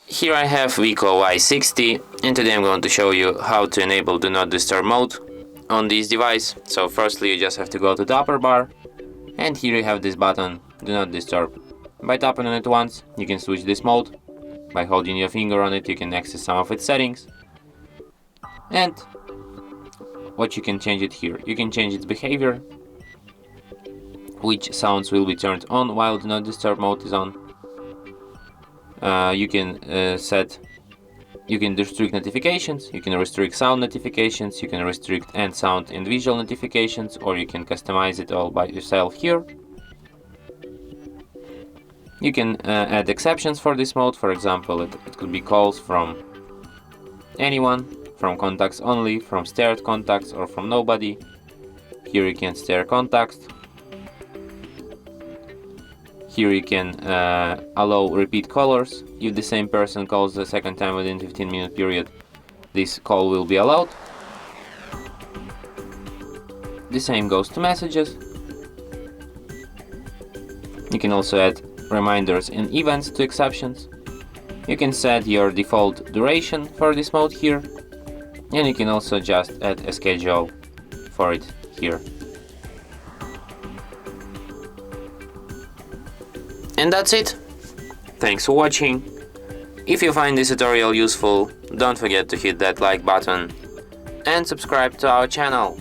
Here I have WIKO Y60, and today I'm going to show you how to enable Do Not Disturb mode on this device. So firstly you just have to go to the upper bar, and here you have this button, Do Not Disturb. By tapping on it once, you can switch this mode. By holding your finger on it, you can access some of its settings. And what you can change it here, you can change its behavior, which sounds will be turned on while Do Not Disturb mode is on. You can restrict notifications, you can restrict sound notifications, you can restrict and sound and visual notifications, or you can customize it all by yourself here. You can add exceptions for this mode. For example, it could be calls from anyone, from contacts only, from stared contacts, or from nobody. Here you can stare contacts. Here you can allow repeat callers. If the same person calls the second time within 15-minute period, this call will be allowed. The same goes to messages. You can also add reminders and events to exceptions. You can set your default duration for this mode here, and you can also just add a schedule for it here. And that's it. Thanks for watching. If you find this tutorial useful, don't forget to hit that like button and subscribe to our channel.